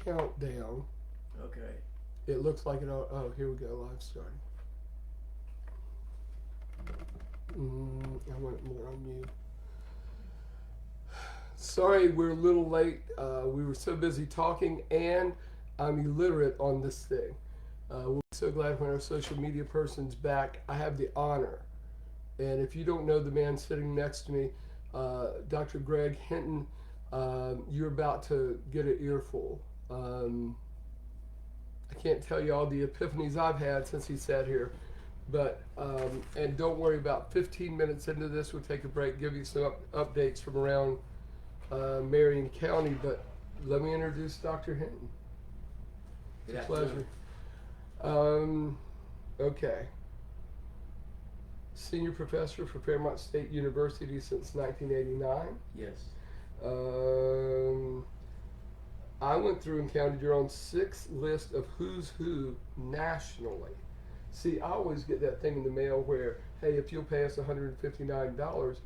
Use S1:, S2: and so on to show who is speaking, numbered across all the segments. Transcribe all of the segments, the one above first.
S1: countdown.
S2: Okay.
S1: It looks like it. Oh, here we go. Live starting. I want it more on you. Sorry, we're a little late. We were so busy talking, and I'm illiterate on this thing. We're so glad when our social media person's back. I have the honor. And if you don't know the man sitting next to me, Dr. Greg Hinton, you're about to get an earful. I can't tell you all the epiphanies I've had since he sat here. But, and don't worry, about 15 minutes into this, we'll take a break, give you some updates from around Marion County. But let me introduce Dr. Hinton. It's a pleasure. Okay. Senior professor for Fairmont State University since 1989.
S2: Yes.
S1: I went through and counted your own 6th list of who's who nationally. See, I always get that thing in the mail where, hey, if you'll pay us $159,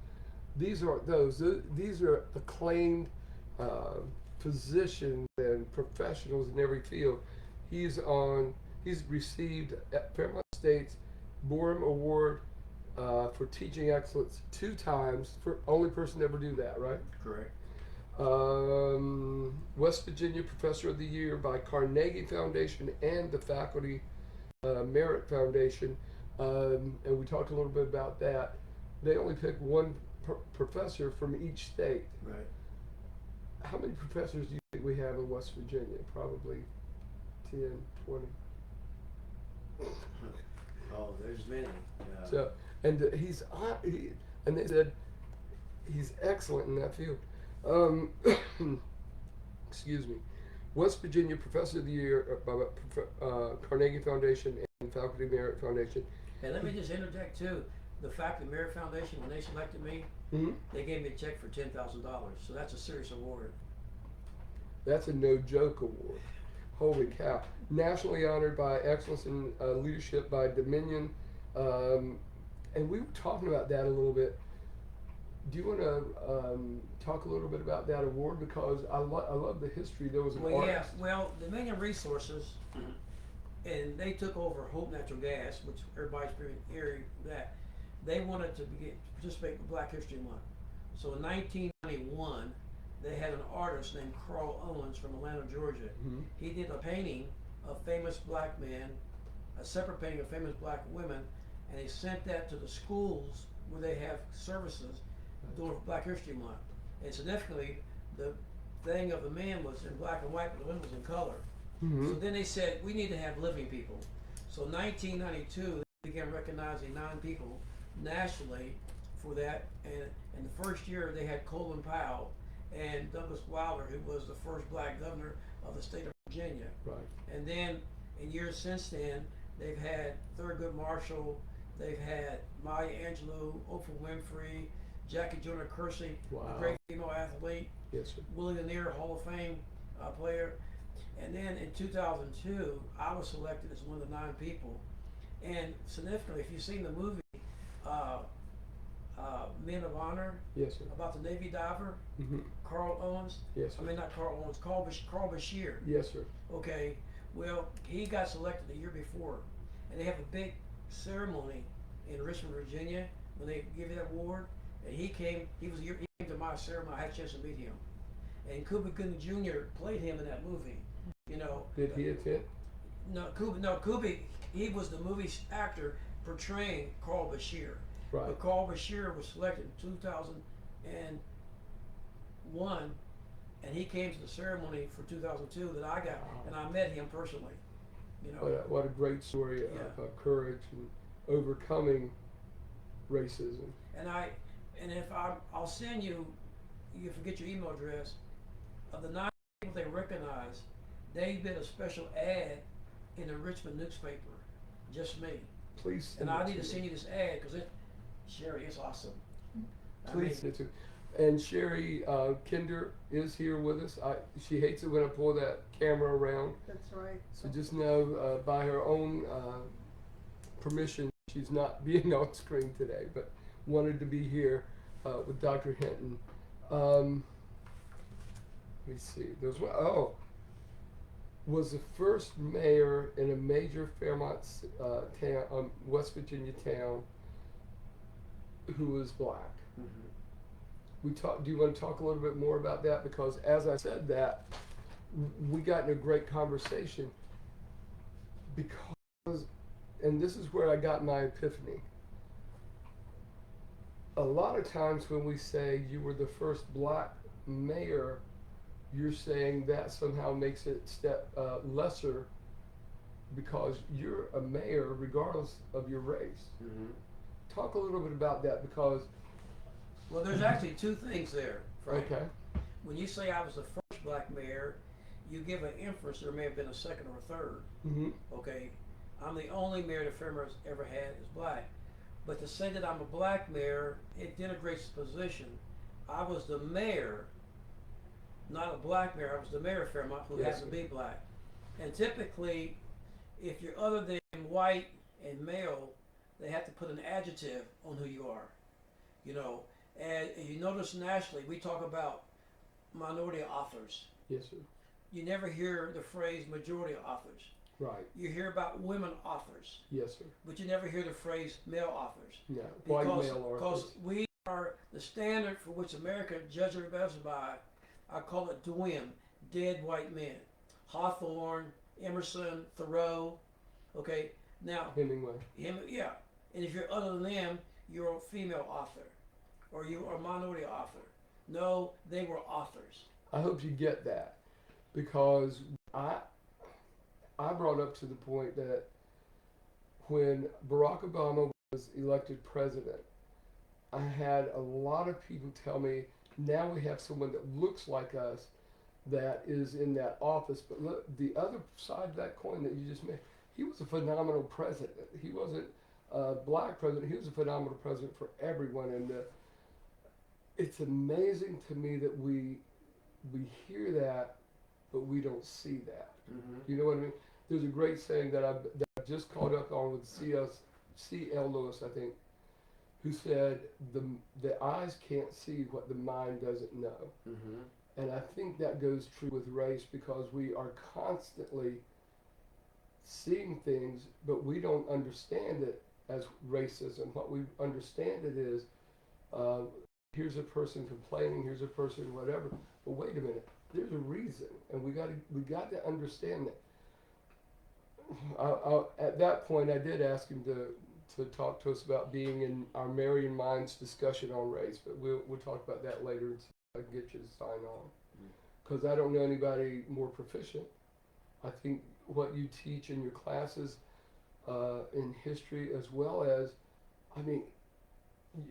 S1: these aren't those. These are acclaimed physicians and professionals in every field. He's received at Fairmont State's Borum Award for teaching excellence 2 times. For only person to ever do that, right?
S2: Correct.
S1: West Virginia Professor of the Year by Carnegie Foundation and the Faculty Merit Foundation, and we talked a little bit about that. They only pick one professor from each state.
S2: Right.
S1: How many professors do you think we have in West Virginia? Probably 10, 20.
S2: Oh, there's many.
S1: So, and and they said he's excellent in that field. Excuse me. West Virginia Professor of the Year by Carnegie Foundation and Faculty Merit Foundation.
S2: And let me just interject too. The Faculty Merit Foundation, when they selected me, they gave me a check for $10,000. So that's a serious award.
S1: That's a no joke award. Holy cow! Nationally honored by Excellence in Leadership by Dominion, and we were talking about that a little bit. Do you want to talk a little bit about that award, because I love the history. There was an artist.
S2: Yeah. Well, Dominion Resources, and they took over Hope Natural Gas, which everybody's pretty hearing that. They wanted to participate in Black History Month. So in 1991, they had an artist named Carl Owens from Atlanta, Georgia. He did a painting of famous black men, a separate painting of famous black women, and he sent that to the schools where they have services during Black History Month. And significantly, the thing of the man was in black and white, but the women was in color. So then they said, we need to have living people. So 1992, they began recognizing 9 people nationally for that. And in the first year, they had Colin Powell and Douglas Wilder, who was the first black governor of the state of Virginia.
S1: Right.
S2: And then in years since then, they've had Thurgood Marshall, they've had Maya Angelou, Oprah Winfrey, Jackie Joyner Kersey, a great female athlete.
S1: Yes, sir.
S2: Willie Lanier, Hall of Fame player. And then in 2002, I was selected as one of the 9 people. And significantly, if you've seen the movie Men of Honor,
S1: yes, sir,
S2: about the Navy diver, Carl Owens.
S1: Yes, sir.
S2: I mean, not Carl Owens, Carl Bashir.
S1: Yes, sir.
S2: Okay, well, he got selected the year before, and they have a big ceremony in Richmond, Virginia, when they give the award. And he came to my ceremony. I had a chance to meet him, and Cuba Gooding Jr. played him in that movie. You know.
S1: Did he attend?
S2: No, Cuba. He was the movie actor portraying Carl Bashir.
S1: Right.
S2: But Carl Bashir was selected in 2001, and he came to the ceremony for 2002 that I got, and I met him personally. You know.
S1: What a great story of courage and overcoming racism.
S2: And if I'll send you, you forget your email address. Of the 9 people they recognize, they did a special ad in the Richmond newspaper, just me.
S1: Please.
S2: And I need to send you this ad because Sherry, it's awesome.
S1: Please. And Sherry Kinder is here with us. She hates it when I pull that camera around.
S3: That's right.
S1: So just know, by her own permission, she's not being on screen today, but wanted to be here with Dr. Hinton. Let me see. There's one. Oh, was the first mayor in a major Fairmont town, West Virginia town, who was black. Do you want to talk a little bit more about that? Because as I said that, we got in a great conversation because, and this is where I got my epiphany. A lot of times when we say you were the first black mayor, you're saying that somehow makes it lesser because you're a mayor regardless of your race. Talk a little bit about that because.
S2: Well, there's actually two things there, Frank.
S1: Okay.
S2: When you say I was the first black mayor, you give an inference there may have been a second or a third. Okay, I'm the only mayor that Fairmont's ever had is black. But to say that I'm a black mayor, it denigrates the position. I was the mayor, not a black mayor. I was the mayor of Fairmont who
S1: Yes,
S2: happened to be black. And typically, if you're other than white and male, they have to put an adjective on who you are. You know, and you notice nationally, we talk about minority authors.
S1: Yes, sir.
S2: You never hear the phrase majority authors.
S1: Right.
S2: You hear about women authors.
S1: Yes, sir.
S2: But you never hear the phrase male authors.
S1: No. White male authors.
S2: Because we are the standard for which America judges everybody else by. I call it DWIM, dead white men. Hawthorne, Emerson, Thoreau. Okay. Now.
S1: Hemingway.
S2: Yeah. And if you're other than them, you're a female author, or you are a minority author. No, they were authors.
S1: I hope you get that, because I brought up to the point that when Barack Obama was elected president, I had a lot of people tell me, now we have someone that looks like us that is in that office. But look, the other side of that coin that you just made, he was a phenomenal president. He wasn't a black president. He was a phenomenal president for everyone. And it's amazing to me that we hear that, but we don't see that. You know what I mean? There's a great saying that I just caught up on with C.L. Lewis, I think, who said the eyes can't see what the mind doesn't know. And I think that goes true with race, because we are constantly seeing things, but we don't understand it as racism. What we understand it is, here's a person complaining, here's a person whatever. But wait a minute, there's a reason, and we got to understand that. At that point, I did ask him to talk to us about being in our Marion Minds discussion on race, but we'll talk about that later and see if I can get you to sign on. Because I don't know anybody more proficient. I think what you teach in your classes in history, as well as, I mean,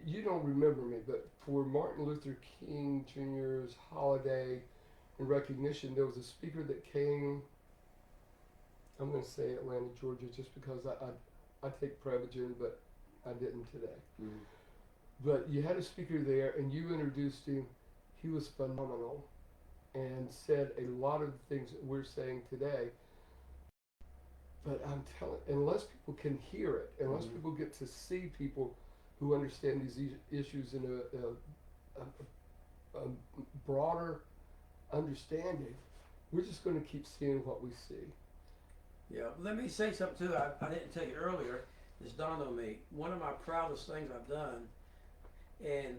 S1: you don't remember me, but for Martin Luther King Jr.'s holiday in recognition, there was a speaker that came, I'm going to say Atlanta, Georgia, just because I take Prevagen, but I didn't today. But you had a speaker there, and you introduced him. He was phenomenal and said a lot of the things that we're saying today. But I'm telling, unless people can hear it, unless people get to see people who understand these issues in a broader understanding, we're just going to keep seeing what we see.
S2: Yeah, let me say something too. I didn't tell you earlier. This dawned on me. One of my proudest things I've done, and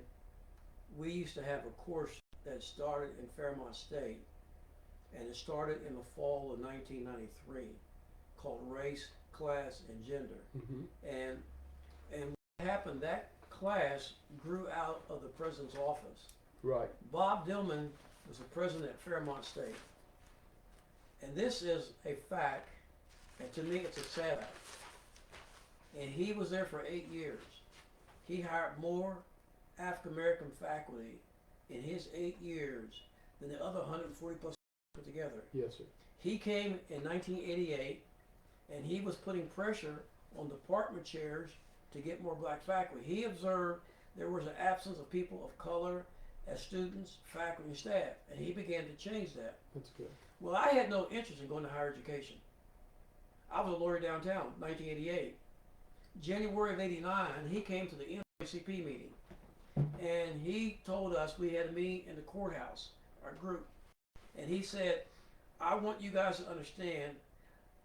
S2: we used to have a course that started in Fairmont State, and it started in the fall of 1993, called Race, Class, and Gender. And what happened, that class grew out of the president's office.
S1: Right.
S2: Bob Dillman was the president at Fairmont State. And this is a fact, and to me it's a sad fact. And he was there for 8 years. He hired more African American faculty in his 8 years than the other 140 plus put together.
S1: Yes, sir.
S2: He came in 1988, and he was putting pressure on department chairs to get more black faculty. He observed there was an absence of people of color as students, faculty, and staff, and he began to change that.
S1: That's good.
S2: Well, I had no interest in going to higher education. I was a lawyer downtown, 1988. January of 89, he came to the NAACP meeting, and he told us, we had a meeting in the courthouse, our group, and he said, I want you guys to understand,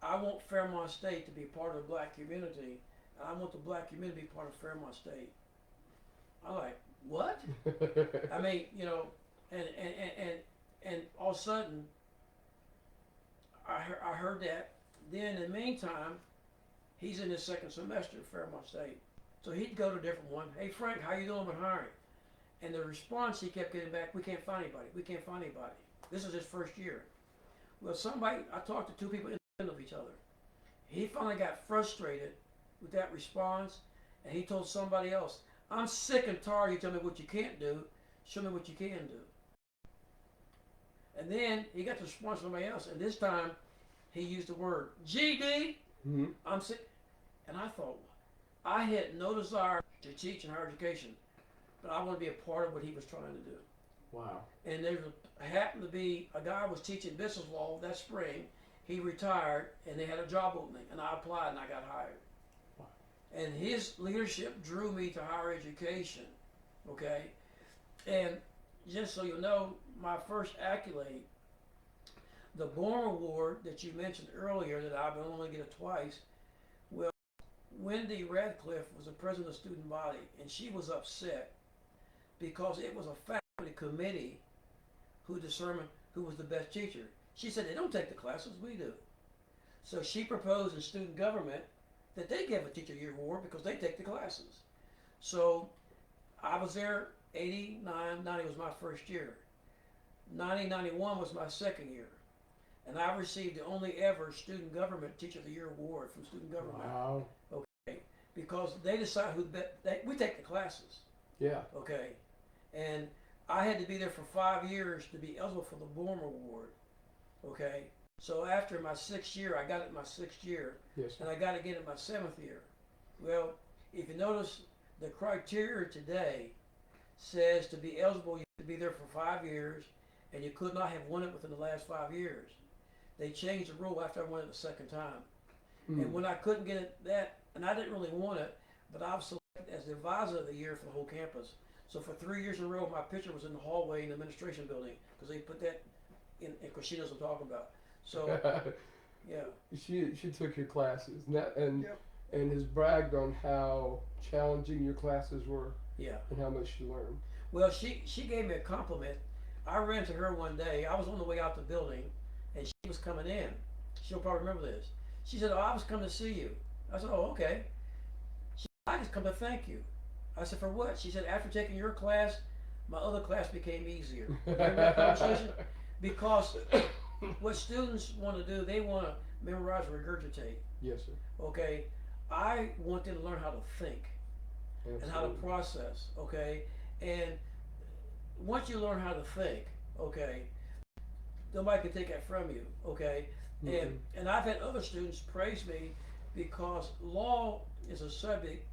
S2: I want Fairmont State to be part of the black community, and I want the black community to be part of Fairmont State. I'm like, what? I mean, you know, and all of a sudden, I heard that. Then in the meantime, he's in his second semester at Fairmont State. So he'd go to a different one. Hey Frank, how you doing with hiring? And the response he kept getting back, we can't find anybody. We can't find anybody. This is his first year. Well, I talked to two people independent of each other. He finally got frustrated with that response, and he told somebody else, I'm sick and tired of you telling me what you can't do. Show me what you can do. And then he got the response from somebody else, and this time he used the word GD.
S1: Mm-hmm.
S2: I'm sick. And I thought, I had no desire to teach in higher education, but I want to be a part of what he was trying to do.
S1: Wow.
S2: And there happened to be a guy was teaching business law that spring. He retired, and they had a job opening, and I applied, and I got hired.
S1: Wow.
S2: And his leadership drew me to higher education, okay? And just so you know, my first accolade, the Bourne Award that you mentioned earlier that I've only get it twice, well, Wendy Radcliffe was the president of the student body, and she was upset because it was a faculty committee who determined who was the best teacher. She said, they don't take the classes, we do. So she proposed in student government that they give a teacher of the year award because they take the classes. So I was there, 89, 90 was my first year. 90, 91 was my second year. And I received the only ever student government teacher of the year award from student government.
S1: Wow.
S2: Okay, because they decide we take the classes.
S1: Yeah.
S2: Okay, and I had to be there for 5 years to be eligible for the Bourne Award. Okay, so after my 6th year, I got it in my 6th year,
S1: Yes, sir.
S2: and I got it again in my 7th year. Well, if you notice, the criteria today says to be eligible, you have to be there for 5 years, and you could not have won it within the last 5 years. They changed the rule after I won it the second time. And when I couldn't get it, and I didn't really want it, but I was selected as the advisor of the year for the whole campus. So for 3 years in a row, my picture was in the hallway in the administration building because they put that in, because she knows what I'm talking about. So, yeah.
S1: She took your classes, and
S2: Yep.
S1: and has bragged on how challenging your classes were
S2: Yeah.
S1: and how much you learned.
S2: Well, she gave me a compliment. I ran to her one day. I was on the way out the building, and she was coming in. She'll probably remember this. She said, "Oh, I was coming to see you." I said, "Oh, okay." She said, "I just come to thank you." I said, "For what?" She said, "After taking your class, my other class became easier." Remember that conversation? Because what students want to do, they want to memorize and regurgitate.
S1: Yes, sir.
S2: Okay, I want them to learn how to think and how to
S1: Absolutely.
S2: process. Okay, and once you learn how to think, okay, nobody can take that from you. Okay, and I've had other students praise me because law is a subject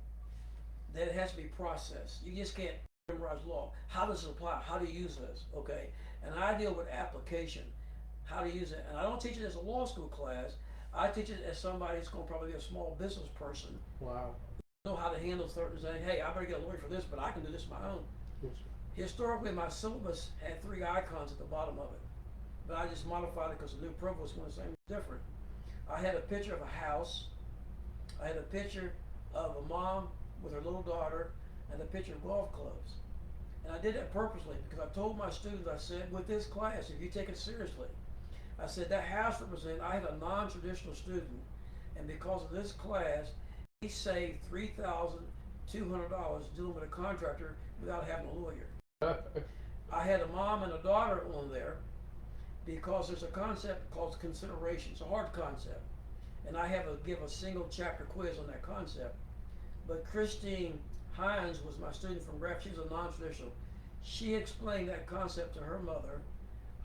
S2: that it has to be processed. You just can't memorize law. How does it apply? How do you use this? Okay, and I deal with application, how to use it, and I don't teach it as a law school class. I teach it as somebody that's going to probably be a small business person,
S1: Wow.
S2: know how to handle certain things. Hey, I better get a lawyer for this, but I can do this on my own.
S1: Yes, sir.
S2: Historically, my syllabus had 3 icons at the bottom of it, but I just modified it because the new provost wanted something different. I had a picture of a house. I had a picture of a mom with her little daughter, and a picture of golf clubs. And I did that purposely because I told my students, I said, with this class, if you take it seriously, I said that house represented, I had a non-traditional student, and because of this class, he saved $3,200 dealing with a contractor without having a lawyer. I had a mom and a daughter on there because there's a concept called consideration. It's a hard concept, and I have give a single chapter quiz on that concept. But Christine Hines was my student from Graph. She was a non-traditional. She explained that concept to her mother.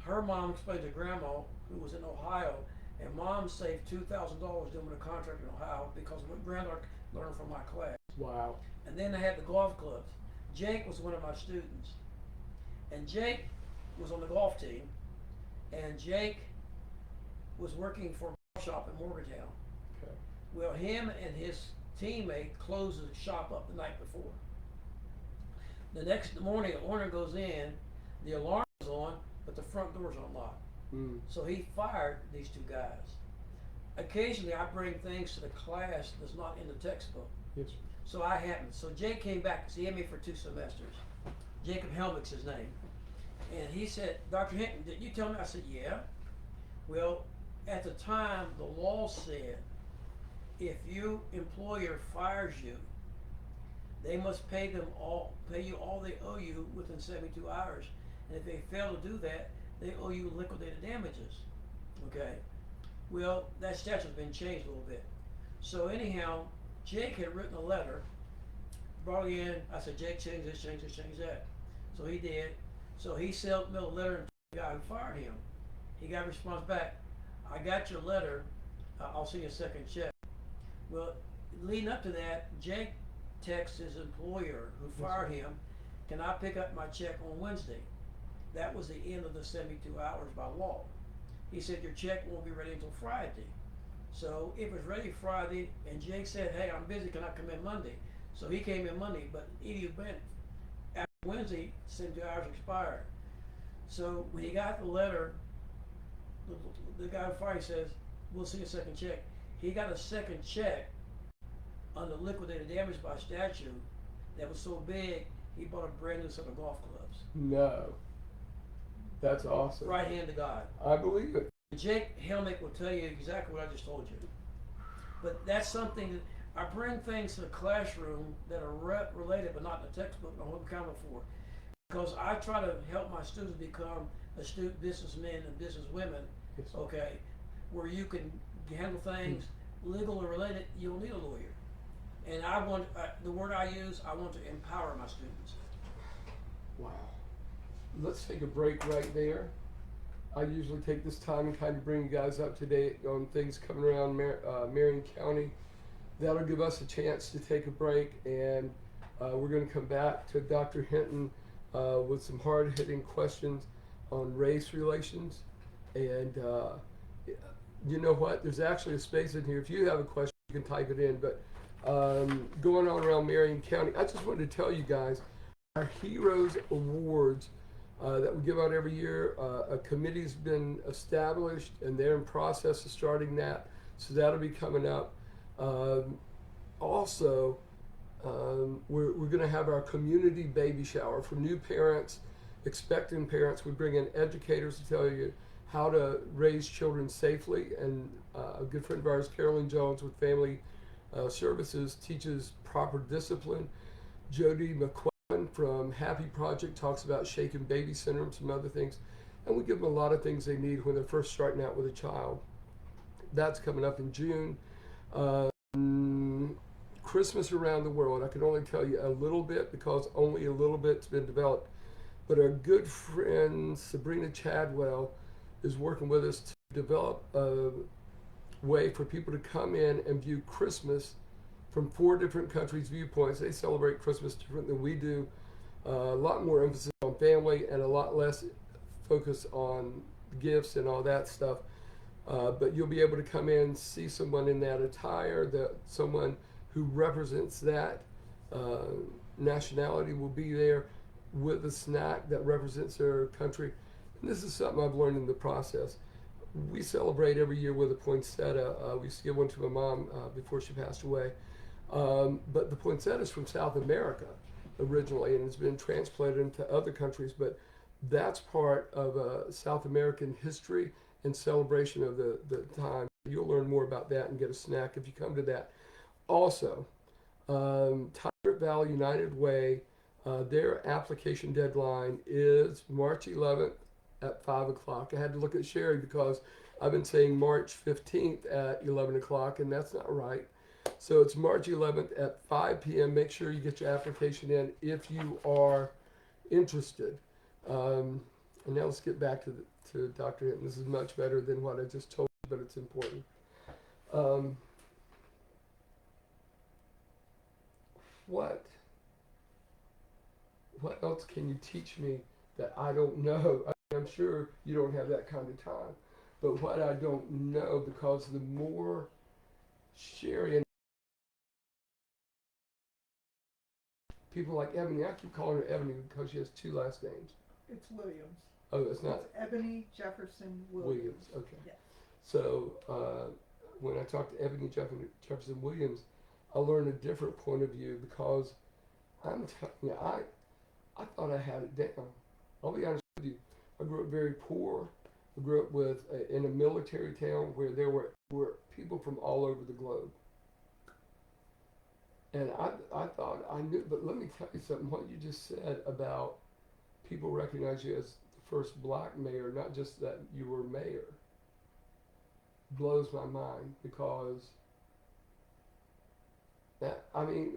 S2: Her mom explained to grandma, who was in Ohio, and mom saved $2,000 dealing with a contractor in Ohio because of what grandma learned from my class.
S1: Wow.
S2: And then I had the golf clubs. Jake was one of my students, and Jake was on the golf team, and Jake was working for a golf shop in Morgantown.
S1: Okay.
S2: Well, him and his teammate closed the shop up the night before. The next morning, the owner goes in, the alarm is on, but the front door's unlocked.
S1: Mm.
S2: So he fired these two guys. Occasionally, I bring things to the class that's not in the textbook.
S1: Yes.
S2: So I happened. So Jake came back. So he had me for 2 semesters. Jacob Helmick's his name. And he said, Dr. Hinton, did you tell me? I said, yeah. Well, at the time, the law said if your employer fires you, they must pay you all they owe you within 72 hours. And if they fail to do that, they owe you liquidated damages. Okay? Well, that statute's been changed a little bit. So anyhow, Jake had written a letter, brought it in. I said, Jake, change this, change this, change that. So he did. So he sent me a letter to the guy who fired him. He got a response back. I got your letter. I'll send you a second check. Well, leading up to that, Jake texted his employer who fired him, can I pick up my check on Wednesday? That was the end of the 72 hours by law. He said, your check won't be ready until Friday. So it was ready Friday, and Jake said, hey, I'm busy, can I come in Monday? So he came in Monday, but Edie went after Wednesday, 72 hours expired. So when he got the letter, the guy who fired says, we'll see a second check. He got a second check under liquidated damage by statute that was so big, he bought a brand new set of golf clubs.
S1: No. That's awesome.
S2: Right hand to God.
S1: I believe it.
S2: Jake Helmick will tell you exactly what I just told you. But that's something that I bring things to the classroom that are related but not in the textbook and I hold accountable for. Because I try to help my students become astute businessmen and businesswomen,
S1: Yes.
S2: okay, where you can handle things legal or related, you don't need a lawyer. And I want, the word I use, I want to empower my students.
S1: Wow. Let's take a break right there. I usually take this time and kind of bring you guys up to date on things coming around Marion County. That'll give us a chance to take a break, and we're going to come back to Dr. Hinton with some hard-hitting questions on race relations. And you know what? There's actually a space in here. If you have a question, you can type it in. But going on around Marion County, I just wanted to tell you guys, our Heroes Awards that we give out every year, a committee's been established, and they're in process of starting that. So that'll be coming up. Also, we're going to have our community baby shower for new parents, expecting parents. We bring in educators to tell you how to raise children safely. And a good friend of ours, Carolyn Jones with Family Services, teaches proper discipline. Jody McQueen from Happy Project talks about shaken baby syndrome, some other things. And we give them a lot of things they need when they're first starting out with a child. That's coming up in June. Christmas around the world. I can only tell you a little bit because only a little bit's been developed. But our good friend Sabrina Chadwell is working with us to develop a way for people to come in and view Christmas from 4 different countries' viewpoints. They celebrate Christmas different than we do. A lot more emphasis on family and a lot less focus on gifts and all that stuff. But you'll be able to come in, see someone in that attire, someone who represents that nationality will be there with a snack that represents their country. And this is something I've learned in the process. We celebrate every year with a poinsettia. We used to give one to my mom before she passed away. But the poinsettia is from South America originally, and it's been transplanted into other countries. But that's part of South American history and celebration of the time. You'll learn more about that and get a snack if you come to that. Also, Tigert Valley United Way, their application deadline is March 11th at 5 o'clock. I had to look at Sherry because I've been saying March 15th at 11 o'clock, and that's not right. So it's March 11th at 5 p.m. Make sure you get your application in if you are interested. And now let's get back to Dr. Hinton. This is much better than what I just told you, but it's important. What else can you teach me that I don't know? I'm sure you don't have that kind of time. But what I don't know, because the more Sherry and people like Ebony, I keep calling her Ebony because she has 2 last names.
S3: It's Williams.
S1: Oh, it's not
S3: It's Ebony Jefferson
S1: Williams. Okay.
S3: Yes.
S1: So when I talked to Ebony Jefferson Williams, I learned a different point of view because I'm telling you, I thought I had it down. I'll be honest with you. I grew up very poor. I grew up in a military town where there were people from all over the globe. And I thought I knew, but let me tell you something. What you just said about people recognize you as the first black mayor, not just that you were mayor, blows my mind because that, I mean,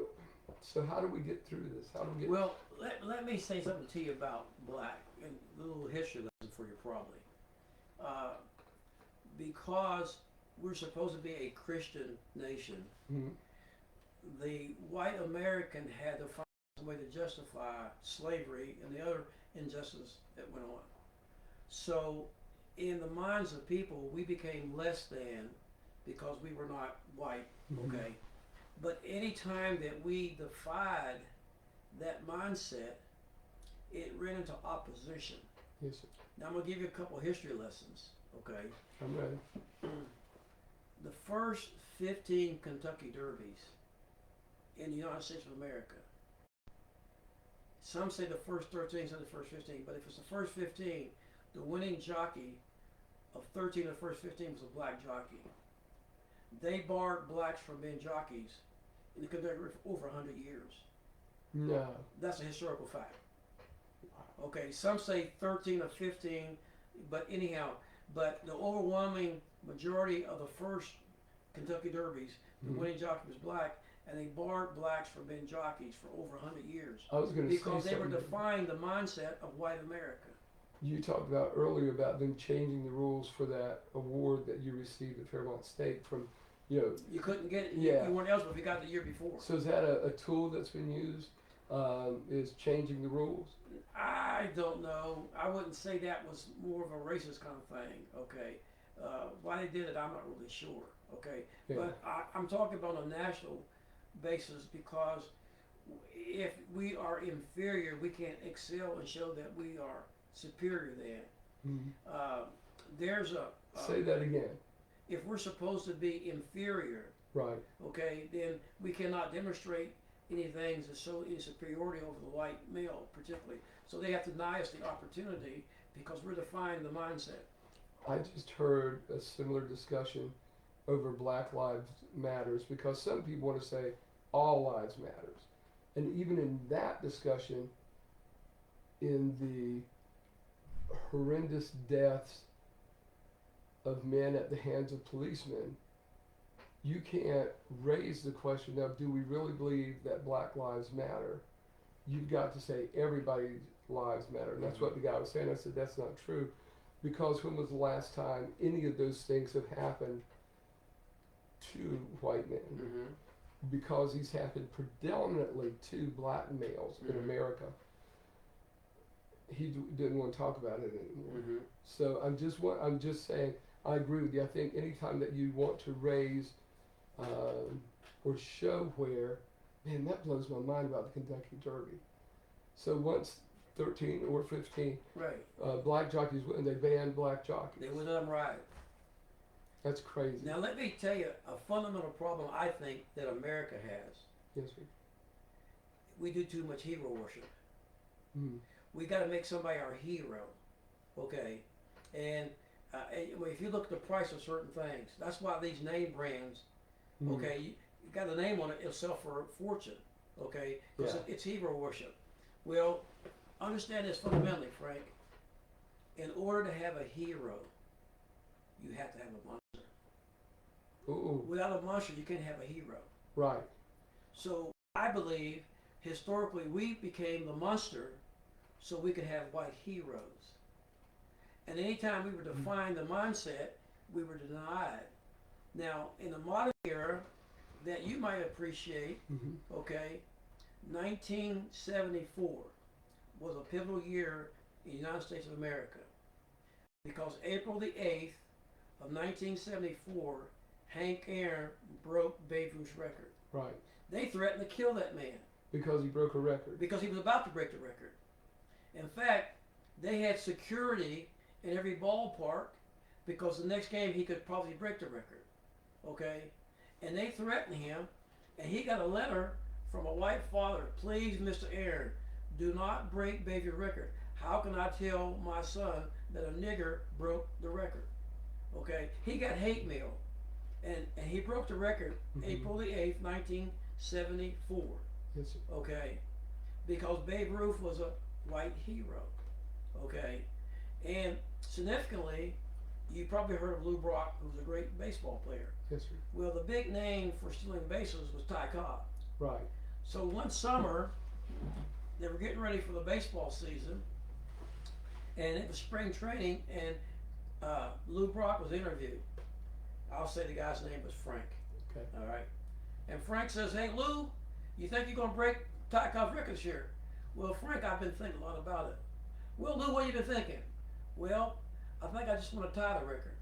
S1: so how do we get through this? How do we get?
S2: Well, let me say something to you about black and a little history lesson for you probably. Because we're supposed to be a Christian nation,
S1: Mhm.
S2: the white American had to find a way to justify slavery and the other injustice that went on. So, in the minds of people, we became less than because we were not white,
S1: Mhm.
S2: okay? But any time that we defied that mindset, it ran into opposition.
S1: Yes, sir.
S2: Now, I'm going to give you a couple history lessons, okay?
S1: I'm ready.
S2: The first 15 Kentucky Derbies in the United States of America. Some say the first 13, some the first 15, but if it's the first 15, the winning jockey of 13 of the first 15 was a black jockey. They barred blacks from being jockeys in the Kentucky Derby for over 100 years.
S1: No.
S2: That's a historical fact. Okay, some say 13 or 15, but anyhow, but the overwhelming majority of the first Kentucky Derbies, the
S1: Mhm.
S2: winning jockey was black, and they barred blacks from being jockeys for over 100 years
S1: I was going to say
S2: because they were
S1: something.
S2: defying the mindset of white America.
S1: You talked about earlier about them changing the rules for that award that you received at Fairmont State from, you know.
S2: You couldn't get it.
S1: Yeah.
S2: You weren't eligible if you got it the year before.
S1: So is that a tool that's been used? Is changing the rules?
S2: I don't know. I wouldn't say that was more of a racist kind of thing. Okay, why they did it, I'm not really sure. Okay,
S1: Yeah.
S2: but I'm talking about on a national basis because if we are inferior, we can't excel and show that we are superior. Then
S1: Mhm.
S2: there's a
S1: Say that again.
S2: if we're supposed to be inferior,
S1: Right.
S2: okay, then we cannot demonstrate anything to show any superiority over the white male, particularly. So they have to deny us the opportunity because we're defying the mindset.
S1: I just heard a similar discussion over Black Lives Matters because some people want to say all lives matters. And even in that discussion, in the horrendous deaths of men at the hands of policemen, you can't raise the question of do we really believe that black lives matter? You've got to say everybody's lives matter. And that's what the guy was saying. I said that's not true. Because when was the last time any of those things have happened to white men?
S2: Mm-hmm.
S1: Because these happened predominantly to black males in
S2: Mhm.
S1: America. He didn't want to talk about it anymore.
S2: Mm-hmm.
S1: So I'm just saying I agree with you. I think anytime that you want to raise or show where, man, that blows my mind about the Kentucky Derby. So once 13 or 15
S2: Right.
S1: black jockeys win, they banned black jockeys.
S2: They would let them ride.
S1: That's crazy.
S2: Now let me tell you a fundamental problem I think that America has.
S1: Yes, sir.
S2: We do too much hero worship.
S1: Mm.
S2: We got to make somebody our hero, okay? And if you look at the price of certain things, that's why these name brands,
S1: Mm.
S2: okay, you got a name on it, it'll sell for a fortune, okay? Because
S1: Yeah.
S2: it's hero worship. Well, understand this fundamentally, Frank. In order to have a hero, you have to have a monster.
S1: Ooh,
S2: Without a monster, you can't have a hero.
S1: right.
S2: So I believe historically we became the monster so we could have white heroes. And anytime we were defying the mindset, we were denied. Now, in the modern era that you might appreciate,
S1: Mm-hmm.
S2: okay, 1974 was a pivotal year in the United States of America because April the 8th of 1974, Hank Aaron broke Babe Ruth's record.
S1: Right.
S2: They threatened to kill that man
S1: Because he broke a record.
S2: because he was about to break the record. In fact, They had security in every ballpark because the next game he could probably break the record. Okay? And they threatened him, and he got a letter from a white father. Please, Mr. Aaron, do not break baby record. How can I tell my son that a nigger broke the record? Okay? He got hate mail. And he broke the record April the 8th, 1974.
S1: Yes, sir.
S2: Okay? Because Babe Ruth was a white hero. Okay? And significantly, you probably heard of Lou Brock, who was a great baseball player.
S1: Yes, sir.
S2: Well, the big name for stealing bases was Ty Cobb.
S1: Right.
S2: So one summer, they were getting ready for the baseball season, and it was spring training, and Lou Brock was interviewed. I'll say the guy's name was Frank.
S1: Okay.
S2: All right. And Frank says, "Hey, Lou, you think you're going to break Ty Cobb's record this year?" Well, Frank, I've been thinking a lot about it. Well, Lou, what have you been thinking? Well, I think I just want to tie the record.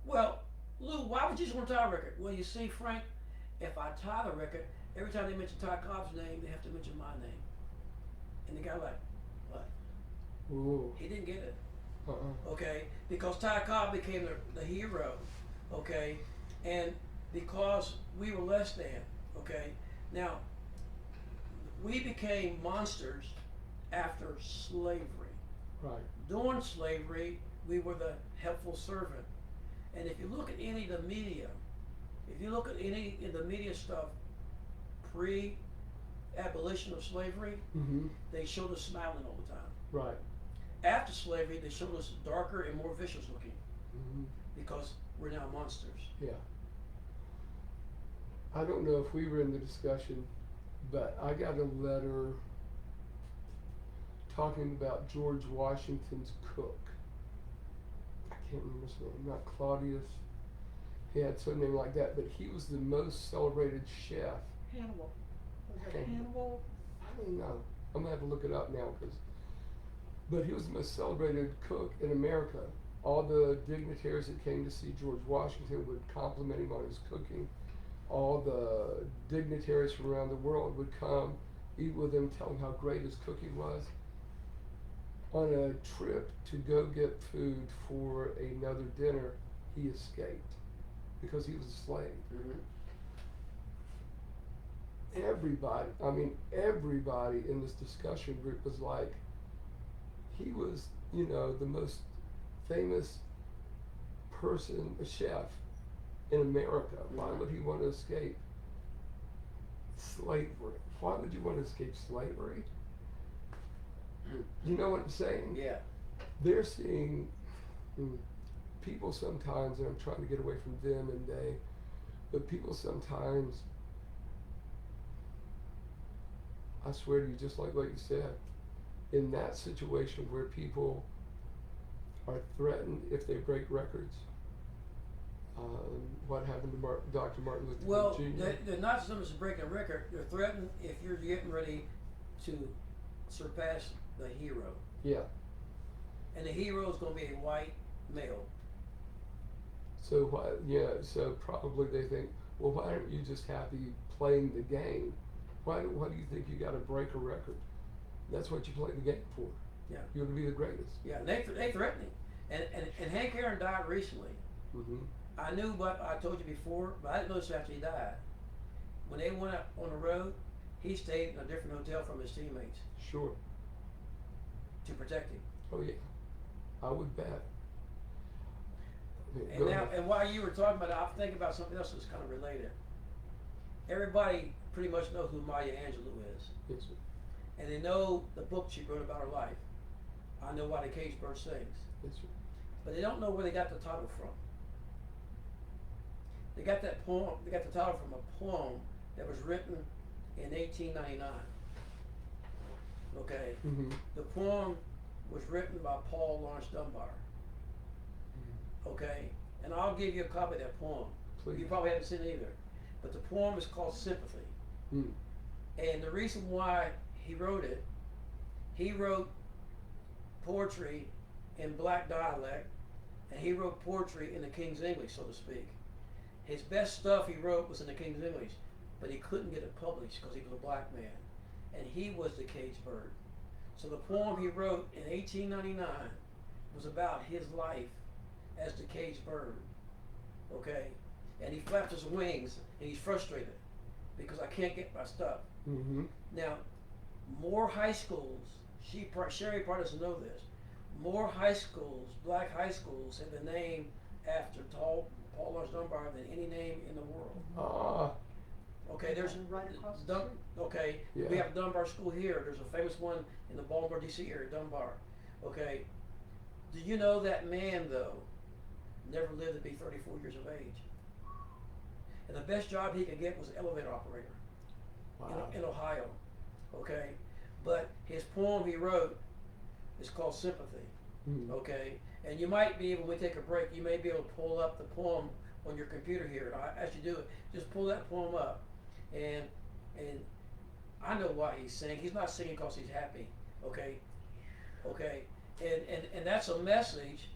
S2: Well, Lou, why would you just want to tie the record? Well, you see, Frank, if I tie the record, every time they mention Ty Cobb's name, they have to mention my name. And the guy like, what?
S1: Ooh.
S2: He didn't get it.
S1: Uh-uh.
S2: Okay, because Ty Cobb became the hero, okay, and because we were less than, okay. Now, we became monsters after slavery.
S1: Right.
S2: During slavery, we were the helpful servant. And if you look at any of the media, if you look at any of the media stuff pre-abolition of slavery,
S1: Mm-hmm.
S2: they showed us smiling all the time.
S1: Right.
S2: After slavery, they showed us darker and more vicious looking
S1: Mm-hmm.
S2: because we're now monsters.
S1: Yeah. I don't know if we were in the discussion, but I got a letter talking about George Washington's cook. I can't remember his name, not Claudius. He had some name like that, but he was the most celebrated chef.
S3: Hannibal. Was it
S1: Hannibal.
S3: Hannibal?
S1: I don't know. I'm gonna have to look it up now, but he was the most celebrated cook in America. All the dignitaries that came to see George Washington would compliment him on his cooking. All the dignitaries from around the world would come, eat with him, tell him how great his cooking was. On a trip to go get food for another dinner, he escaped because he was a slave.
S2: Mm-hmm.
S1: Everybody in this discussion group was like, he was, the most famous person, a chef in America. Why would he want to escape slavery? Why would you want to escape slavery? You know what I'm saying?
S2: Yeah.
S1: They're seeing people sometimes, and I'm trying to get away from them and they, but people sometimes, I swear to you, just like what you said, in that situation where people are threatened if they break records, what happened to Dr. Martin Luther
S2: Well,
S1: King Jr.?
S2: they're not so much to break a record. They're threatened if you're getting ready to surpass the hero.
S1: Yeah.
S2: And the hero is going to be a white male.
S1: So so probably they think, well, why aren't you just happy playing the game? Why do you think you got to break a record? That's what you play the game for.
S2: Yeah.
S1: You want to be the greatest.
S2: Yeah, and they threatened him. And Hank Aaron died recently.
S1: Mm-hmm.
S2: I knew what I told you before, but I didn't know this after he died. When they went out on the road, he stayed in a different hotel from his teammates
S1: Sure.
S2: to protect him.
S1: Oh yeah. I would bet. Okay,
S2: And
S1: go
S2: now,
S1: ahead.
S2: and while you were talking about it, I'm thinking about something else that's kind of related. Everybody pretty much knows who Maya Angelou is,
S1: Yes, sir.
S2: and they know the book she wrote about her life. I Know Why the Caged Bird Sings,
S1: Yes, sir.
S2: but they don't know where they got the title from. They got that poem. They got the title from a poem that was written in 1899. Okay,
S1: Mm-hmm.
S2: the poem was written by Paul Laurence Dunbar. Okay, and I'll give you a copy of that poem.
S1: Please.
S2: You probably haven't seen it either, but the poem is called Sympathy.
S1: Mm.
S2: And the reason why he wrote it, he wrote poetry in black dialect, and he wrote poetry in the King's English, so to speak. His best stuff he wrote was in the King's English, but he couldn't get it published because he was a black man, and he was the caged bird. So the poem he wrote in 1899 was about his life as the caged bird. Okay? And he flapped his wings and he's frustrated because I can't get my stuff.
S1: Mm-hmm.
S2: Now, more high schools, Sherry probably doesn't know this, more high schools, black high schools, have been named after Paul Laurence Dunbar than any name in the world.
S1: Ah,
S2: Okay, there's
S3: And right across the street.
S2: okay,
S1: yeah.
S2: we have Dunbar School here. There's a famous one in the Baltimore, D.C. area, Dunbar. Okay, do you know that man though never lived to be 34 years of age? And the best job he could get was elevator operator
S1: Wow.
S2: in Ohio. Okay, but his poem he wrote is called Sympathy.
S1: Mm.
S2: Okay, and you might be able, when we take a break, you may be able to pull up the poem on your computer here. As you do it, just pull that poem up, and I know why he's singing. He's not singing because he's happy. Okay, and that's a message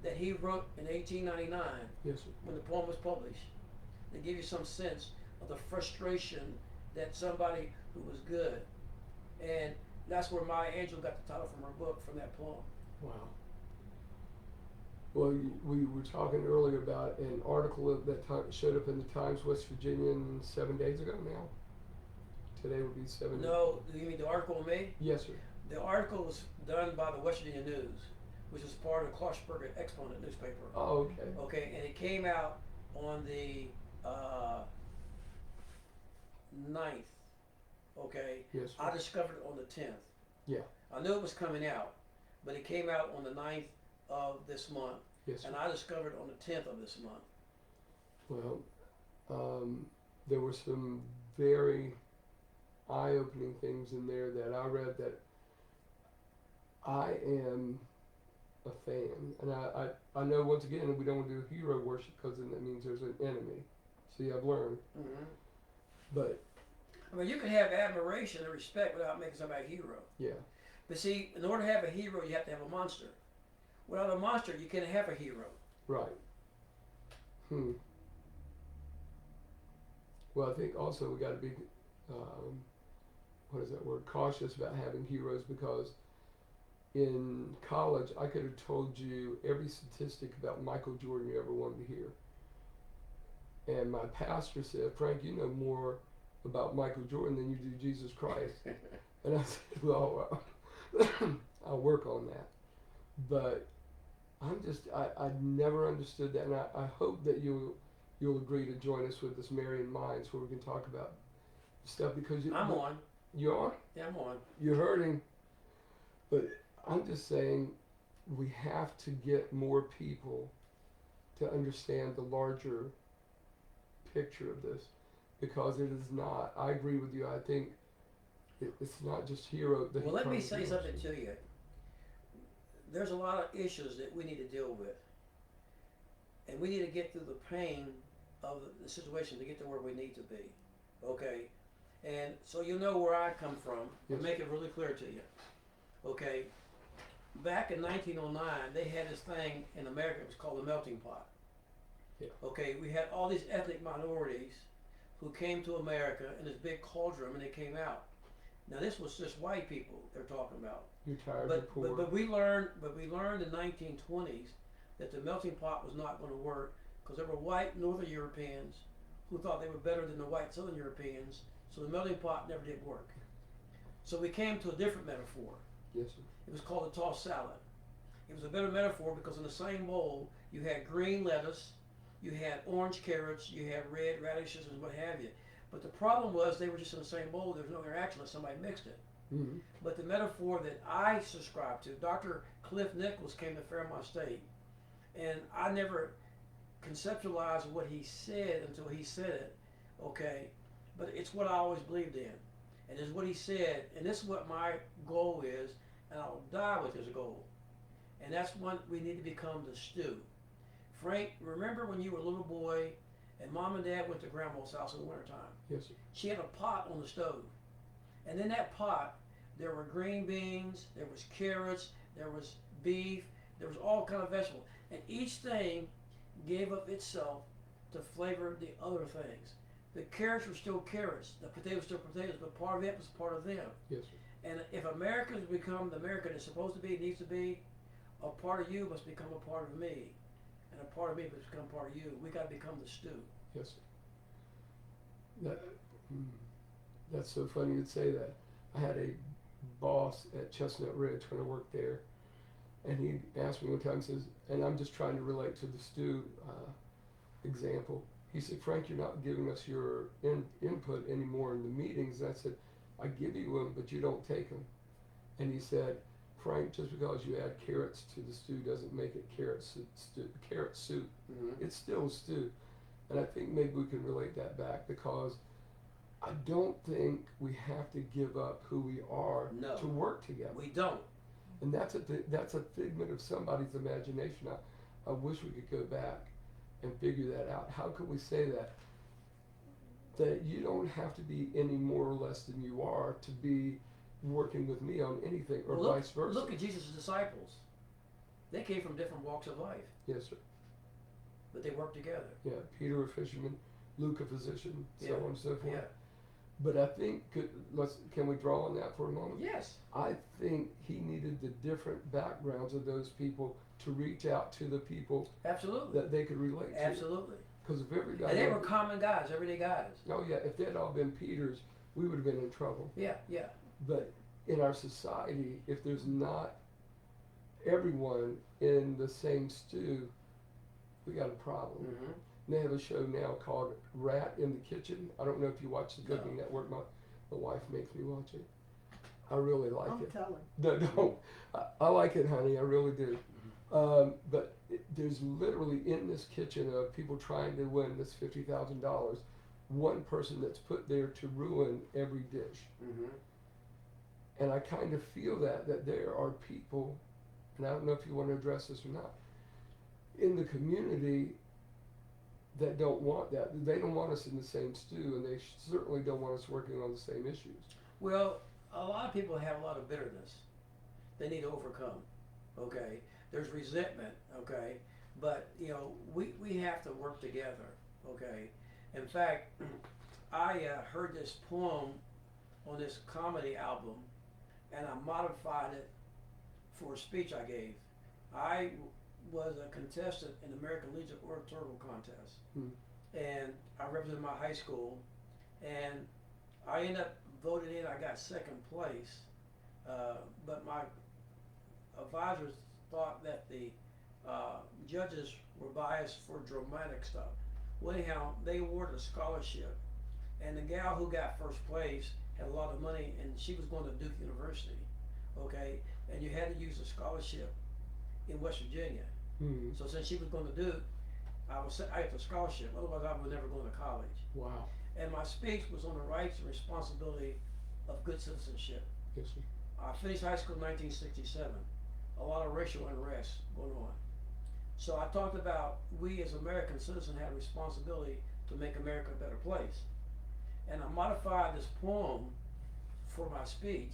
S2: that he wrote in 1899
S1: Yes, sir.
S2: when the poem was published, to give you some sense of the frustration that somebody who was good, and that's where Maya Angelou got the title from her book, from that poem.
S1: Wow. Well, we were talking earlier about an article that showed up in the Times, West Virginian, 7 days ago now. Today would be 7 days.
S2: No, you mean the article on me?
S1: Yes, sir.
S2: The article was done by the West Virginia News, which is part of the Clarksburg Exponent newspaper.
S1: Oh, okay.
S2: Okay, and it came out on the 9th. Okay,
S1: Yes,
S2: I
S1: sir.
S2: discovered it on the 10th.
S1: Yeah.
S2: I knew it was coming out, but it came out on the 9th of this month,
S1: Yes, sir.
S2: and I discovered it on the 10th of this month.
S1: Well, there were some very eye-opening things in there that I read that I am a fan. And I know, once again, we don't want to do hero worship because then that means there's an enemy. See, I've learned.
S2: Mm-hmm.
S1: But,
S2: I mean, you can have admiration and respect without making somebody a hero.
S1: yeah.
S2: But see, in order to have a hero, you have to have a monster. Without a monster, you can't have a hero.
S1: Right. Well, I think also we got to be, what is that word, cautious about having heroes, because in college I could have told you every statistic about Michael Jordan you ever wanted to hear. And my pastor said, Frank, you know more about Michael Jordan than you do Jesus Christ. And I said, well, I'll work on that. But I never understood that, and I hope that you'll agree to join us with this Marion Minds, where we can talk about stuff, because
S2: I'm on.
S1: You are?
S2: Yeah, I'm on.
S1: You're hurting. But I'm just saying we have to get more people to understand the larger picture of this, because it is not, I agree with you, I think it's not just hero.
S2: Well, let me say something to you. There's a lot of issues that we need to deal with. And we need to get through the pain of the situation to get to where we need to be. Okay? And so you know where I come from.
S1: Yes.
S2: I'll make it really clear to you. Okay? Back in 1909, they had this thing in America, it was called the melting pot.
S1: Yeah.
S2: Okay, we had all these ethnic minorities who came to America in this big cauldron, and they came out. Now this was just white people they're talking about.
S1: You're tired, you're poor.
S2: But we learned in 1920s that the melting pot was not going to work, because there were white Northern Europeans who thought they were better than the white Southern Europeans, so the melting pot never did work. So we came to a different metaphor.
S1: Yes, sir.
S2: It was called a tossed salad. It was a better metaphor because in the same bowl you had green lettuce, you had orange carrots, you had red radishes, and what have you. But the problem was they were just in the same bowl. There was no interaction unless somebody mixed it.
S1: Mm-hmm.
S2: But the metaphor that I subscribe to, Dr. Cliff Nichols came to Fairmont State, and I never conceptualized what he said until he said it, okay? But it's what I always believed in, and it's what he said, and this is what my goal is, and I'll die with this goal. And that's what we need to become, the stew. Frank, remember when you were a little boy and Mom and Dad went to Grandma's house in the wintertime?
S1: Yes, sir.
S2: She had a pot on the stove. And in that pot, there were green beans, there was carrots, there was beef, there was all kind of vegetables. And each thing gave up itself to flavor the other things. The carrots were still carrots, the potatoes were still potatoes, but part of it was part of them.
S1: Yes, sir.
S2: And if Americans become the American it's supposed to be, it needs to be, a part of you must become a part of me, and a part of me must become part of you. We got to become the stew.
S1: Yes, sir. That, that's so funny you'd say that. I had a boss at Chestnut Ridge when I worked there, and he asked me one time, he says, and I'm just trying to relate to the stew example. He said, Frank, you're not giving us your input anymore in the meetings. And I said, I give you them, but you don't take them. And he said, Frank, just because you add carrots to the stew doesn't make it carrot soup.
S4: Mm-hmm.
S1: It's still stew. And I think maybe we can relate that back, because I don't think we have to give up who we are
S2: No.
S1: to work together.
S2: We don't.
S1: And that's a figment of somebody's imagination. I wish we could go back and figure that out. How could we say that? That you don't have to be any more or less than you are to be working with me on anything, or
S2: Well,
S1: vice versa.
S2: Look at Jesus' disciples. They came from different walks of life,
S1: Yes, sir.
S2: but they worked together.
S1: Yeah, Peter a fisherman, Luke a physician, so
S2: Yeah.
S1: on and so forth.
S2: Yeah.
S1: But I think, can we draw on that for a moment?
S2: Yes.
S1: I think he needed the different backgrounds of those people to reach out to the people
S2: Absolutely.
S1: that they could relate to.
S2: Absolutely.
S1: Because if everybody,
S2: And they were common guys, everyday guys.
S1: oh yeah, if they'd all been Peters, we would have been in trouble.
S2: Yeah, yeah.
S1: But in our society, if there's not everyone in the same stew, we got a problem.
S2: Mm-hmm.
S1: They have a show now called Rat in the Kitchen. I don't know if you watch the Cooking
S2: No.
S1: Network. My wife makes me watch it. I really like
S3: I'm
S1: it.
S3: telling.
S1: No, don't. I like it, honey. I really do. But there's literally in this kitchen of people trying to win this $50,000, one person that's put there to ruin every dish.
S4: Mm-hmm.
S1: And I kind of feel that there are people, and I don't know if you want to address this or not, in the community that don't want that. They don't want us in the same stew, and they certainly don't want us working on the same issues.
S2: Well, a lot of people have a lot of bitterness they need to overcome, okay? There's resentment, okay? But, you know, we have to work together, okay? In fact, I heard this poem on this comedy album, and I modified it for a speech I gave. I was a contestant in the American Legion Oratorical Contest, and I represented my high school, and I ended up voted in. I got second place, but my advisors thought that the judges were biased for dramatic stuff. Well, anyhow, they awarded a scholarship, and the gal who got first place had a lot of money, and she was going to Duke University, okay? And you had to use a scholarship in West Virginia.
S1: Mm-hmm.
S2: So since she was going to Duke, I had the scholarship. Otherwise, I would never go to college.
S1: Wow.
S2: And my speech was on the rights and responsibility of good citizenship.
S1: Yes, sir.
S2: I finished high school in 1967. A lot of racial unrest going on. So I talked about we as American citizens had a responsibility to make America a better place. And I modified this poem for my speech.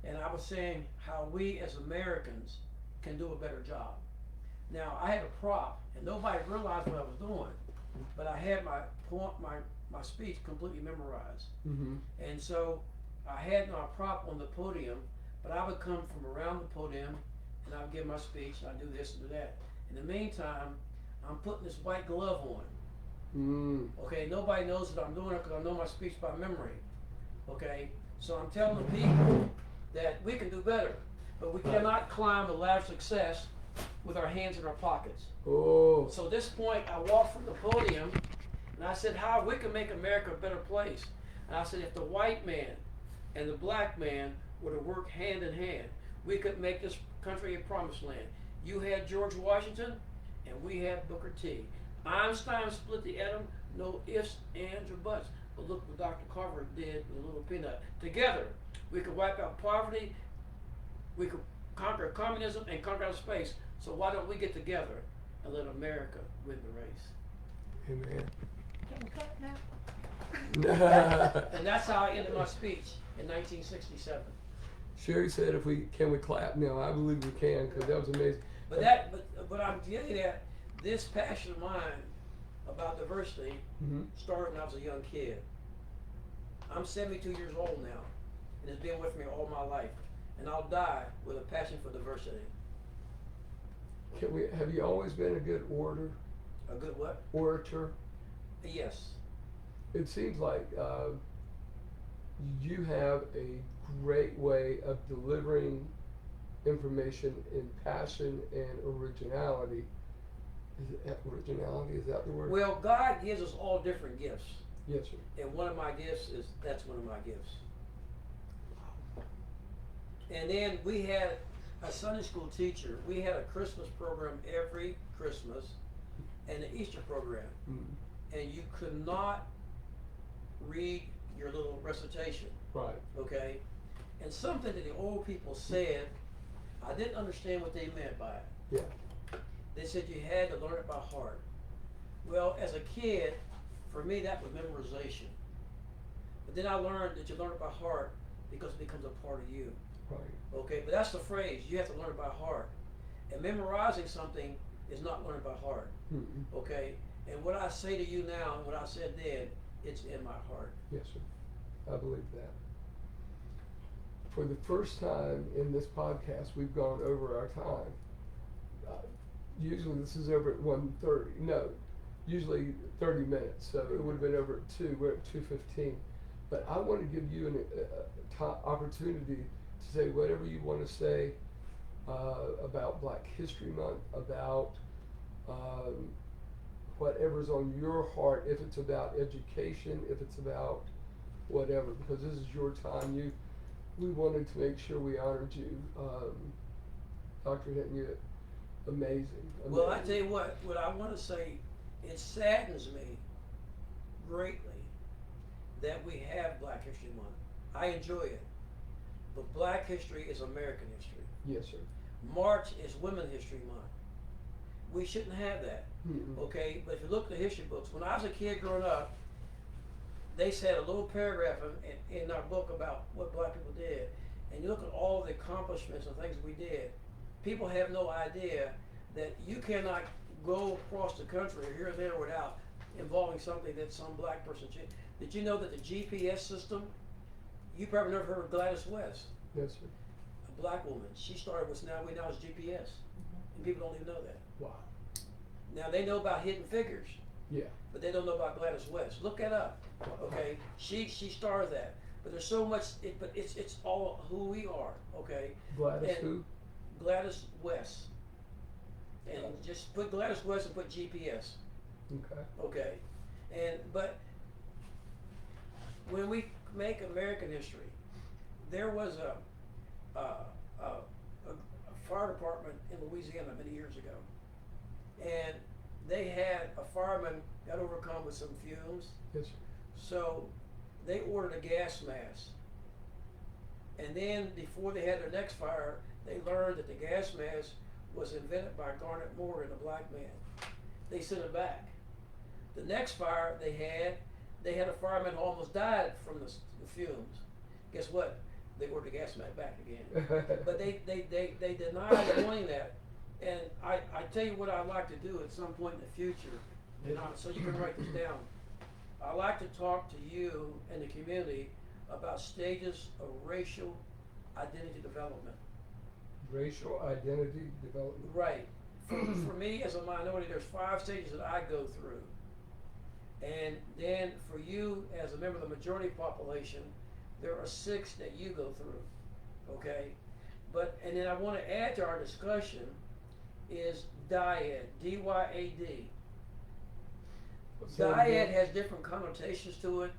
S2: And I was saying how we as Americans can do a better job. Now, I had a prop, and nobody realized what I was doing, but I had my speech completely memorized.
S1: Mm-hmm.
S2: And so I had my prop on the podium, but I would come from around the podium, and I would give my speech, and I'd do this and do that. In the meantime, I'm putting this white glove on. Okay, nobody knows that I'm doing it because I know my speech by memory. Okay, so I'm telling the people that we can do better, but we cannot climb the ladder of success with our hands in our pockets.
S1: Oh.
S2: So at this point, I walked from the podium, and I said, how we can make America a better place. And I said, if the white man and the black man were to work hand in hand, we could make this country a promised land. You had George Washington, and we had Booker T. Einstein split the atom, no ifs, ands, or buts. But look what Dr. Carver did with a little peanut. Together, we could wipe out poverty, we could conquer communism, and conquer outer space. So why don't we get together and let America win the race?
S1: Amen.
S3: Can we cut now?
S2: And that's how I ended my speech in 1967.
S1: Sherry said, can we clap now? I believe we can, because that was amazing.
S2: But I'm telling you that this passion of mine about diversity
S1: Mm-hmm.
S2: started when I was a young kid. I'm 72 years old now. and it's been with me all my life. And I'll die with a passion for diversity.
S1: Have you always been a good orator?
S2: A good what?
S1: Orator?
S2: Yes.
S1: It seems like you have a great way of delivering information in passion and originality. Originality, is that the word?
S2: Well, God gives us all different gifts.
S1: Yes, sir.
S2: And one of my gifts that's one of my gifts. And then we had a Sunday school teacher. We had a Christmas program every Christmas and an Easter program.
S1: Mm.
S2: And you could not read your little recitation,
S1: Right.
S2: okay? And something that the old people said, I didn't understand what they meant by it.
S1: Yeah.
S2: They said you had to learn it by heart. Well, as a kid, for me that was memorization. But then I learned that you learn it by heart because it becomes a part of you.
S1: Right.
S2: Okay, but that's the phrase, you have to learn it by heart. And memorizing something is not learned by heart.
S1: Mm-mm.
S2: Okay? And what I say to you now and what I said then, it's in my heart.
S1: Yes, sir. I believe that. For the first time in this podcast, we've gone over our time. Usually this is over at 1:30. No, usually 30 minutes. So it would have been over at 2. We're at 2:15. But I want to give you an opportunity to say whatever you want to say about Black History Month, about whatever's on your heart, if it's about education, if it's about whatever, because this is your time. We wanted to make sure we honored you. Dr. Hinton, you're amazing.
S2: Well, I tell you what I want to say, it saddens me greatly that we have Black History Month. I enjoy it. But Black history is American history.
S1: Yes, sir.
S2: March is Women's History Month. We shouldn't have that.
S1: Mm-mm.
S2: Okay, but if you look at the history books, when I was a kid growing up, they said a little paragraph in our book about what Black people did, and you look at all the accomplishments and things we did. People have no idea that you cannot go across the country or here or there without involving something that some Black person changed. Did you know that the GPS system? You probably never heard of Gladys West,
S1: Yes, sir.
S2: a Black woman. She started what's now we know as GPS, and people don't even know that.
S1: Wow.
S2: Now they know about Hidden Figures,
S1: Yeah.
S2: but they don't know about Gladys West. Look that up. Okay, she started that, but there's so much. But it's all who we are. Okay,
S1: Gladys
S2: And-
S1: who?
S2: Gladys West, and just put Gladys West and put GPS.
S1: Okay.
S2: Okay, but when we make American history, there was a fire department in Louisiana many years ago, and they had a fireman got overcome with some fumes.
S1: Yes, sir.
S2: So they ordered a gas mask. And then before they had their next fire, they learned that the gas mask was invented by Garnet Morgan, a Black man. They sent it back. The next fire they had a fireman who almost died from the fumes. Guess what? They ordered the gas mask back again. But they denied doing that. And I tell you what I'd like to do at some point in the future, so you can write this down. I'd like to talk to you and the community about stages of racial identity development.
S1: Racial identity development.
S2: Right. For me as a minority, there's 5 stages that I go through. And then for you as a member of the majority population, there are 6 that you go through. Okay? And then I want to add to our discussion is dyad, D-Y-A-D. Dyad has different connotations to it,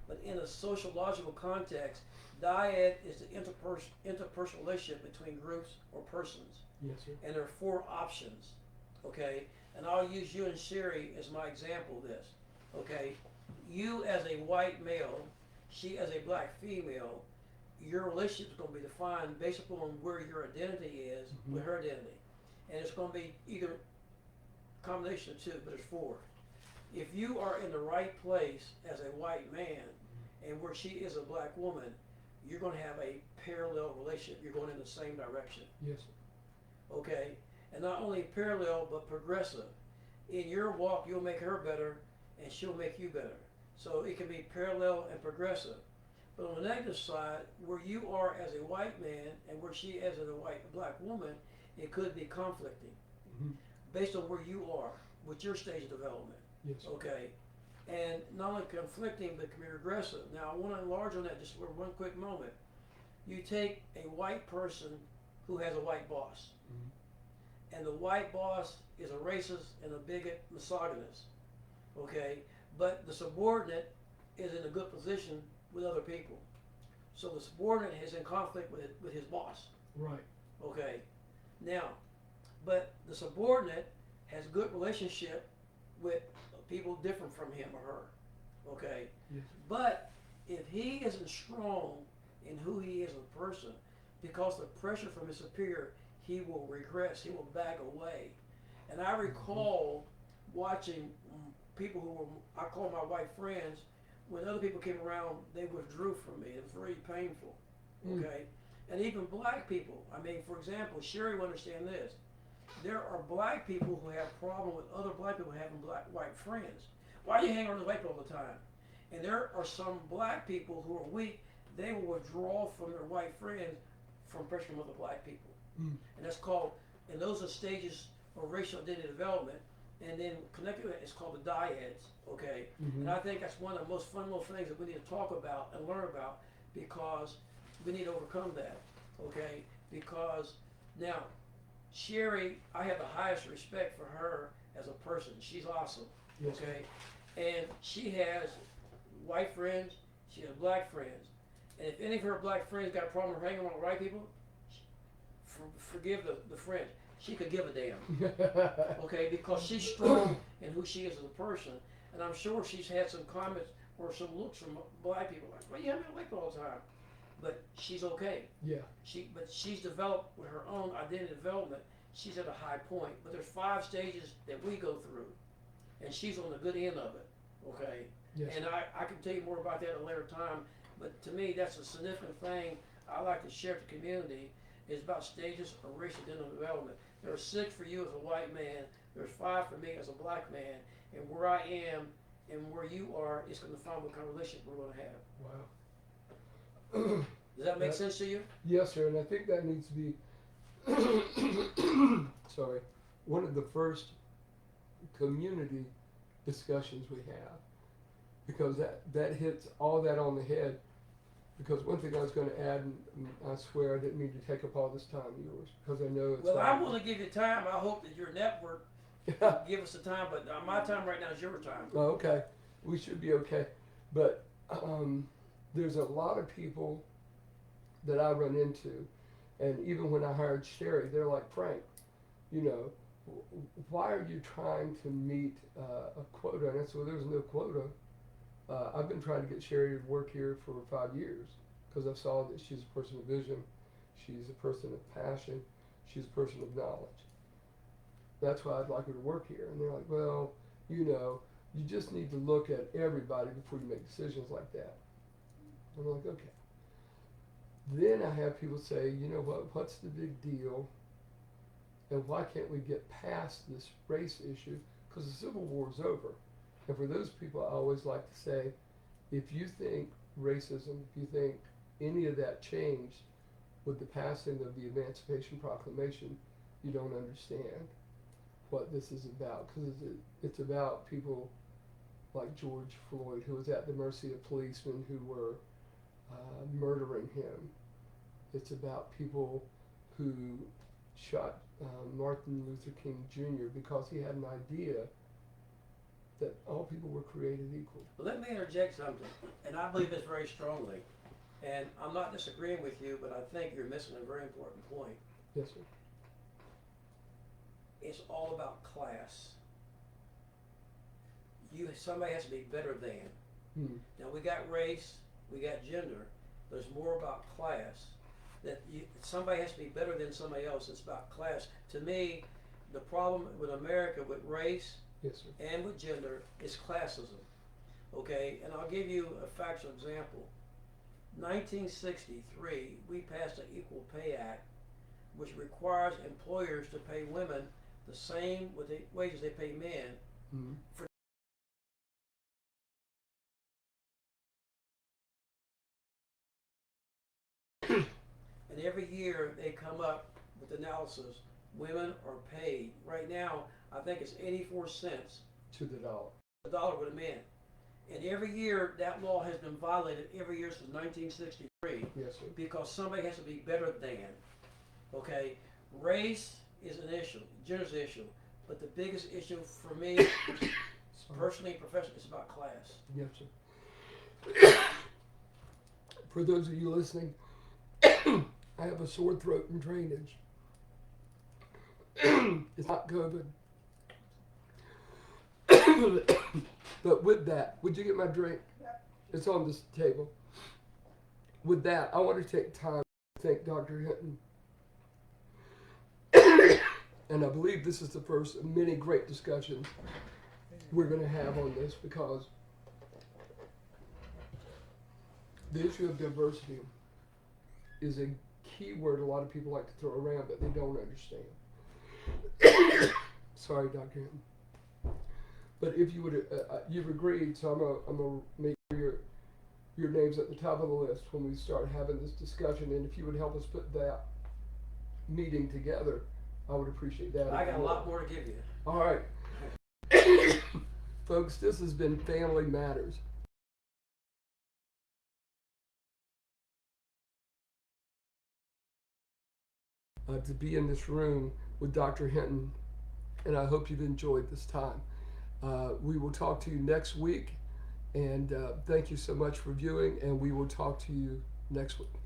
S2: but in a sociological context, dyad is the interpersonal relationship between groups or persons.
S1: Yes, sir.
S2: And there are 4 options, okay? And I'll use you and Sherry as my example of this, okay? You as a white male, she as a Black female, your relationship is going to be defined based upon where your identity is with her identity. And it's going to be either a combination of 2, but there's 4. If you are in the right place as a white man and where she is a Black woman, you're going to have a parallel relationship. You're going in the same direction.
S1: Yes, sir.
S2: Okay? And not only parallel, but progressive. In your walk, you'll make her better and she'll make you better. So it can be parallel and progressive. But on the negative side, where you are as a white man and where she is as a black woman, it could be conflicting
S1: Mhm.
S2: based on where you are with your stage of development.
S1: Yes.
S2: Okay, and not only conflicting, but can be regressive. Now, I want to enlarge on that just for one quick moment. You take a white person who has a white boss,
S1: Mhm.
S2: and the white boss is a racist and a bigot, misogynist. Okay, but the subordinate is in a good position with other people. So the subordinate is in conflict with his boss.
S1: Right.
S2: Okay, now, but the subordinate has good relationship with people different from him or her. Okay,
S1: Yes.
S2: but if he isn't strong in who he is as a person, because of pressure from his superior, he will regress, he will back away. And I recall watching people who were, I call my white friends, when other people came around, they withdrew from me. It was very painful. Okay? And even black people, I mean, for example, Sherry will understand this. There are black people who have problem with other black people having white friends. Why do you hang around with white people all the time? And there are some black people who are weak. They will withdraw from their white friends from pressure from other black people.
S1: Mm.
S2: And that's called, and those are stages of racial identity development. And then connected with it, it's called the dyads, okay?
S1: Mhm.
S2: And I think that's one of the most fundamental things that we need to talk about and learn about, because we need to overcome that, okay? Because now, Sherry, I have the highest respect for her as a person. She's awesome,
S1: Yes.
S2: okay? And she has white friends, she has black friends. And if any of her black friends got a problem with hanging around with white people, forgive the French. She could give a damn, okay? Because she's strong in who she is as a person. And I'm sure she's had some comments or some looks from black people like, well, you have me white all the time. But she's okay.
S1: Yeah.
S2: But she's developed with her own identity development. She's at a high point. But there's 5 stages that we go through, and she's on the good end of it, okay?
S1: Yes.
S2: And I can tell you more about that at a later time. But to me, that's a significant thing I like to share with the community. Is about stages of racial identity development. There are 6 for you as a white man. There's 5 for me as a black man. And where I am and where you are is going to define what kind of relationship we're going to have.
S1: Wow.
S2: Does that make sense to you?
S1: Yes, sir. And I think that needs to be, sorry, one of the first community discussions we have, because that hits all that on the head. Because one thing I was going to add, and I swear I didn't mean to take up all this time of yours, because I know it's.
S2: Well, I want to give you time. I hope that your network will give us the time, but my time right now is your time.
S1: Oh, okay. We should be okay. But there's a lot of people that I run into, and even when I hired Sherry, they're like, Frank, you know, why are you trying to meet a quota? And I said, well, there's no quota. I've been trying to get Sherry to work here for 5 years because I saw that she's a person of vision, she's a person of passion, she's a person of knowledge. That's why I'd like her to work here. And they're like, well, you know, you just need to look at everybody before you make decisions like that. I'm like, okay. Then I have people say, you know what, what's the big deal? And why can't we get past this race issue? Because the Civil War is over. And for those people, I always like to say, if you think racism, if you think any of that changed with the passing of the Emancipation Proclamation, you don't understand what this is about. Because it's about people like George Floyd, who was at the mercy of policemen who were murdering him. It's about people who shot Martin Luther King Jr. because he had an idea that all people were created equal.
S2: Well, let me interject something, and I believe this very strongly. And I'm not disagreeing with you, but I think you're missing a very important point.
S1: Yes, sir.
S2: It's all about class. Somebody has to be better than. Now we got race, we got gender, but it's more about class. Somebody has to be better than somebody else. It's about class. To me, the problem with America with race,
S1: yes, sir,
S2: and with gender is classism. Okay, and I'll give you a factual example. 1963, we passed an Equal Pay Act, which requires employers to pay women the same with the wages they pay men for every year they come up with analysis. Women are paid right now. I think it's 84 cents
S1: To the dollar.
S2: a dollar with a man. And every year that law has been violated every year since 1963
S1: Yes, sir.
S2: because somebody has to be better than. Okay, race is an issue, gender is an issue, but the biggest issue for me,
S1: Sorry.
S2: personally and professionally, is about class.
S1: Yes, sir. For those of you listening, I have a sore throat and drainage. It's not COVID. But with that, would you get my drink? It's on this table. With that, I want to take time to thank Dr. Hinton. And I believe this is the first of many great discussions we're going to have on this, because the issue of diversity is a key word a lot of people like to throw around, but they don't understand. Sorry, Dr. Hinton. But if you would, you've agreed, so I'm gonna make sure your name's at the top of the list when we start having this discussion. And if you would help us put that meeting together, I would appreciate that.
S2: I got a lot more to give you.
S1: All right. Folks, this has been Family Matters. To be in this room with Dr. Hinton, and I hope you've enjoyed this time. We will talk to you next week, and thank you so much for viewing, and we will talk to you next week.